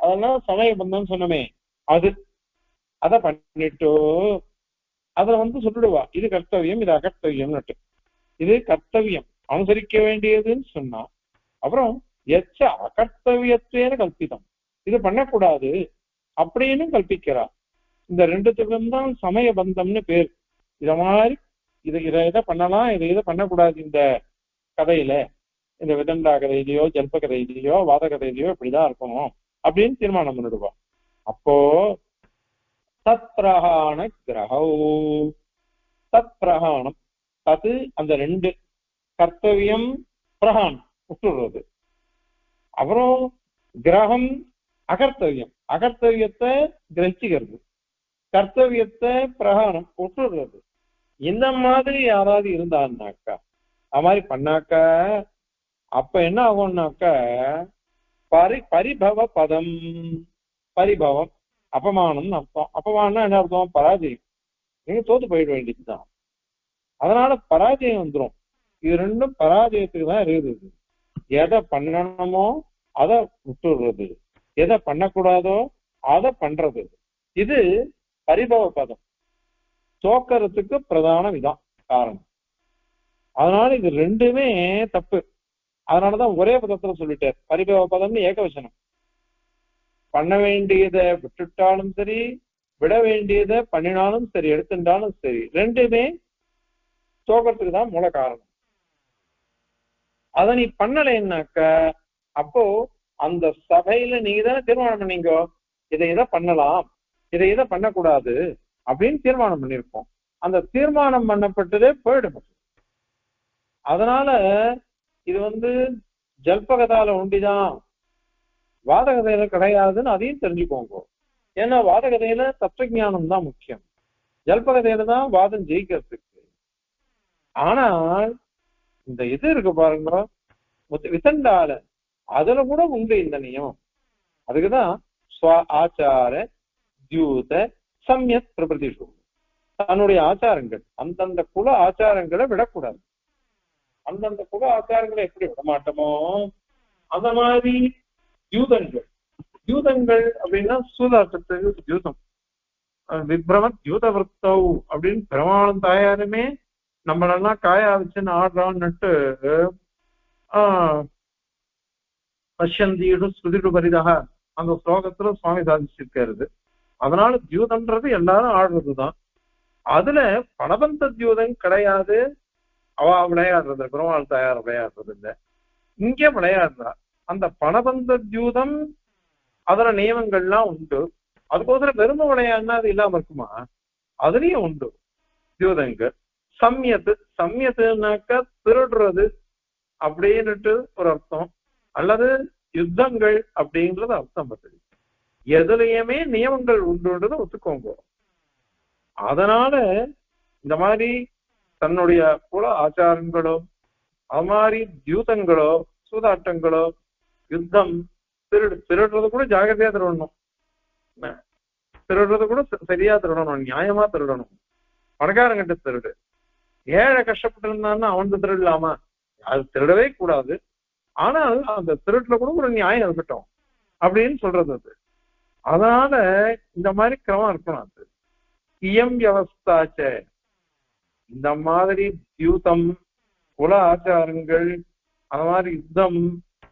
[SPEAKER 1] அதெல்லாம் சமய பந்தம் சொன்னமே அது அதை பண்ணிட்டு அதை வந்து சொல்லிடுவா இது கர்த்தவியம் இது அகர்த்தவியம்னுட்டு. இது கர்த்தவியம் அனுசரிக்க வேண்டியதுன்னு சொன்னா, அப்புறம் எச்ச அகர்த்தவியத்தேன கல்பிதம் இது பண்ணக்கூடாது அப்படின்னு கல்பிக்கிறா. இந்த ரெண்டுத்துக்கும் தான் சமய பந்தம்னு பேர். இத மாதிரி இதை பண்ணலாம் இதை பண்ணக்கூடாது. இந்த கதையில இந்த விதண்டா கதையிலையோ ஜல்ப கதையிலையோ வாத கதையிலையோ இப்படிதான் இருக்கணும் அப்படின்னு தீர்மானம் பண்ணிடுவா. அப்போ தத் பிரகாண கிரகோ, தத் பிரகாணம், தது அந்த ரெண்டு கர்த்தவியம் பிரகாணம் விட்டுடுறது. அப்புறம் கிரகம் அகர்த்தவியம், அகர்த்தவியத்தை கிரகிச்சுக்கிறது, கர்த்தவியத்தை பிரகாரம் விட்டுடுறது. இந்த மாதிரி யாராவது இருந்தான்னாக்கா, அது மாதிரி பண்ணாக்கா அப்ப என்ன ஆகும்னாக்கா பரிபவ பதம், பரிபவம் அபமானம் அர்த்தம். அபமானம்னா என்ன அர்த்தம்? பராஜயம். நீங்க தோத்து போயிட வேண்டியதுதான். அதனால பராஜயம் வந்துடும். இது ரெண்டும் பராஜயத்துக்கு தான் இருக்குது. எதை பண்ணணுமோ அதை விட்டுடுறது, எதை பண்ணக்கூடாதோ அதை பண்றது. இது பரிபவ பதம், தோக்கறதுக்கு பிரதான விதம் காரணம். அதனால இது ரெண்டுமே தப்பு. அதனாலதான் ஒரே பதத்துல சொல்லிட்டார். பரிபவ பதம்னு ஏகவசனம். பண்ண வேண்டியதை விட்டுட்டாலும் சரி, விட வேண்டியதை பண்ணினாலும் சரி, எடுத்துட்டாலும் சரி, ரெண்டுமே தோக்கறதுக்கு தான் மூல காரணம். அதை நீ பண்ணலைன்னாக்க அப்போ அந்த சபையில நீங்க தானே தீர்மானம் பண்ணீங்க, இதை பண்ணலாம், இதை பண்ணக்கூடாது அப்படின்னு தீர்மானம் பண்ணியிருப்போம். அந்த தீர்மானம் பண்ணப்பட்டதே போயிடும். அதனால இது ஜல்பகதால ஒண்டிதான், வாதகதையில கிடையாதுன்னு அதையும் தெரிஞ்சுக்கோங்க. ஏன்னா வாதகதையில தத்துவஞானம் தான் முக்கியம், ஜல்பகதையில தான் வாதம் ஜெயிக்கிறதுக்கு. ஆனால் இந்த இது இருக்கு பாருங்க விசண்டால, அதுல கூட உண்டு இந்த நியமம். அதுக்குதான் ஸ்வ ஆச்சார தியூத சம்யத் பிரபதிஷு, தன்னுடைய ஆச்சாரங்கள் அந்தந்த குல ஆச்சாரங்களை விடக்கூடாது. அந்தந்த குல ஆச்சாரங்களை எப்படி விடமாட்டோமோ அந்த மாதிரி யூதங்கள், யூதங்கள் அப்படின்னா சூதாட்டத்துக்கு யூதம், விப்ரமத் யூத விருத்தௌ அப்படின்னு பிரமாணம் தாயாருமே நம்மளெல்லாம் காய வச்சுன்னு ஆடுறான்னுட்டு பஷ்யந்தீடு ஸ்ருதிடு பரிதாக அந்த ஸ்லோகத்துல சுவாமி சாதிச்சிருக்கிறது. அதனால தியூதம்ன்றது எல்லாரும் ஆடுறதுதான். அதுல பணபந்த தியூதம் கிடையாது. அவ விளையாடுறது பெருமாள் தாயார் விளையாடுறது இல்லை, இங்கே விளையாடுறா. அந்த பணபந்த தியூதம் அதுல நியமங்கள்லாம் உண்டு. அதுக்கோசரம் பெருமை விளையாடுனா அது இல்லாம இருக்குமா? அதுலயும் உண்டு தியூதங்கள். சம்யத்து, சம்யத்துனாக்க திருடுறது அப்படின்னுட்டு ஒரு அர்த்தம், அல்லது யுத்தங்கள் அப்படின்றது அர்த்தம். பத்தது எதுலையுமே நியமங்கள் உண்டுன்றதை ஒத்துக்கோங்க. அதனால இந்த மாதிரி தன்னுடைய குல ஆச்சாரங்களோ அது மாதிரி தியூதங்களோ சூதாட்டங்களோ யுத்தம் திருடுறது கூட ஜாகிரதையா திருடணும், திருடுறது கூட சரியா திருடணும், நியாயமா திருடணும். பணக்காரங்கிட்ட திருடு, ஏழை கஷ்டப்பட்டு இருந்தான்னா அவனுக்கு திருடலாமா? அது திருடவே கூடாது. ஆனால் அந்த திருட்டுல கூட ஒரு நியாயம் இருக்கட்டும் அப்படின்னு சொல்றது அது. அதனால இந்த மாதிரி கிரமம் இருக்கணும். அது இயம் வியவஸ்தாச்ச, இந்த மாதிரி தியூதம் குல ஆச்சாரங்கள் அந்த மாதிரி யுத்தம்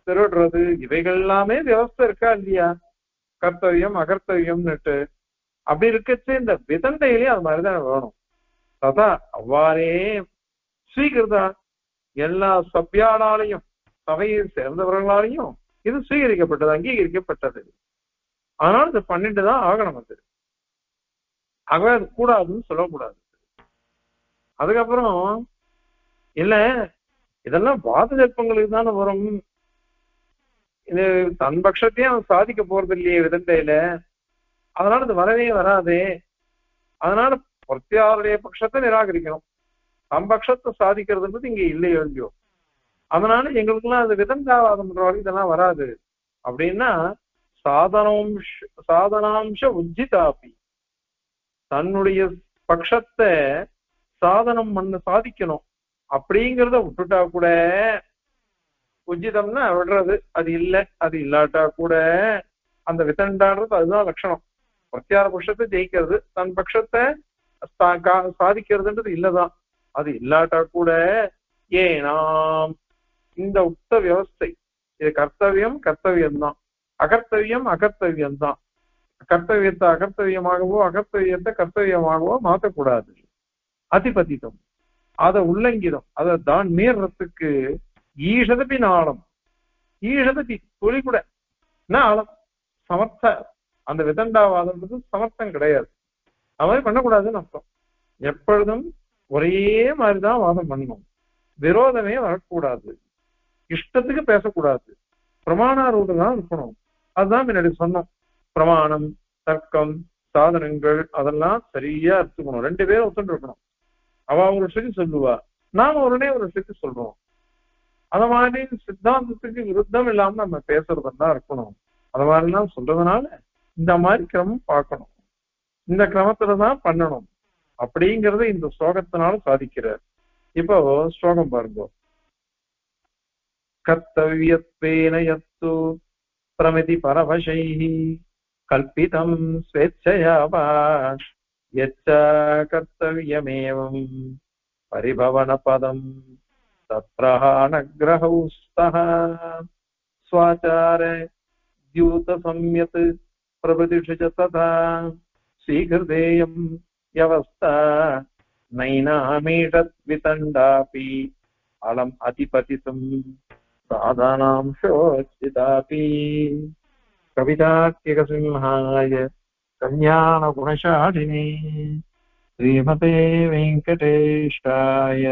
[SPEAKER 1] திருடுறது இவைகள் எல்லாமே வியவஸ்தை இருக்கா இல்லையா? கர்த்தவியம் அகர்த்தவியம்னுட்டு அப்படி இருக்கச்சு இந்த விதண்டையிலேயே அது மாதிரிதான் வேணும். அதான் அவ்வாறே ஸ்வீகிருதா, எல்லா சபியானாலையும் சபையை சேர்ந்தவர்களாலையும் இது சுவீகரிக்கப்பட்டது, அங்கீகரிக்கப்பட்டது. அதனால இது பண்ணிட்டுதான் ஆகணும். அது ஆகவே அது கூடாதுன்னு சொல்லக்கூடாது. அதுக்கப்புறம் இல்ல இதெல்லாம் வாத ஜல்பங்களுக்கு தானே வரும், இது தன் பட்சத்தையும் அவன் சாதிக்க போறது இல்லையே விதண்டையில, அதனால இது வரவே வராது. அதனால பொறுத்தியாருடைய பட்சத்தை நிராகரிக்கணும், தன் பட்சத்தை சாதிக்கிறதுன்றது இங்க இல்லையோ இல்லையோ. அதனால எங்களுக்குலாம் அது விதண்டாவாதம் இதெல்லாம் வராது அப்படின்னா சாதனாம்ச உஜ்ஜிதாபி, தன்னுடைய பட்சத்தை சாதனம் பண்ண சாதிக்கணும் அப்படிங்கிறத விட்டுட்டா கூட, உஜ்ஜிதம்னா விடுறது, அது இல்லை, அது இல்லாட்டா கூட அந்த விதண்டான்றது அதுதான் லட்சணம். பிரத்யார பட்சத்தை ஜெயிக்கிறது, தன் பட்சத்தை சாதிக்கிறதுன்றது இல்லதான். அது இல்லாட்டா கூட ஏனாம் இந்த உக்த வியவஸ்தை, இது கர்த்தவியம் கர்த்தவியம்தான், அகர்த்தவியம் அகர்த்தவியம்தான். கர்த்தவியத்தை அகர்த்தவியமாகவோ அகர்த்தவியத்தை கர்த்தவியமாகவோ மாற்றக்கூடாது. அதிபதிதம், அதை உள்ளங்கிதம், அதை தான் மீறத்துக்கு ஈஷதபி நாளம், ஈஷதபி துளி கூட ஆழம் சமர்த்த, அந்த விதண்டாவாதம்ன்றது சமர்த்தம் கிடையாது. அது மாதிரி பண்ணக்கூடாதுன்னு அர்த்தம். எப்பொழுதும் ஒரே மாதிரிதான் வாதம் பண்ணணும், விரோதமே வரக்கூடாது, இஷ்டத்துக்கு பேசக்கூடாது, பிரமாணாரூடு தான் இருக்கணும். அதுதான் முன்னாடி சொன்னோம். பிரமாணம், தர்க்கம், சாதனங்கள் அதெல்லாம் சரியா எடுத்துக்கணும். ரெண்டு பேரும் ஒத்துட்டு இருக்கணும். அவ ஒரு விஷயத்தை சொல்லுவா, நாம உடனே ஒரு விஷயத்தை சொல்றோம். அத மாதிரி சித்தாந்தத்துக்கு விருத்தம் இல்லாம நம்ம பேசுறதுதான் இருக்கணும். அத மாதிரிலாம் சொல்றதுனால இந்த மாதிரி கிரமம் பார்க்கணும், இந்த கிரமத்துலதான் பண்ணணும் அப்படிங்கறத இந்த ஸ்லோகத்தினால சாதிக்கிறார். இப்போ ஸ்லோகம் பாருங்க. கர்த்தவ்யத்வேன யத்து பிரமிதி பரவசைஹி கல்பிதம் ஸ்வேச்சயா வா யச்ச கர்த்தவ்யமேவம் பரிபவன பதம் தத்ரஹானக்ரஹௌ ஸ்தஹ ஸ்வாச்சார द्यूत संयत प्रभृतिषु च तथा स्वीकृतेयं व्यवस्था नैनामीषद्वितण्डापि अलम् अतिपतितं साधनांशोचितापि कवितार्किकसिंहाय कल्याणगुणशालिनी श्रीमते वेङ्कटेशाय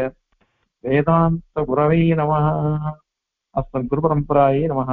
[SPEAKER 1] वेदान्तगुरवे नमः. अस्मद्गुरुपरम्परायै नमः.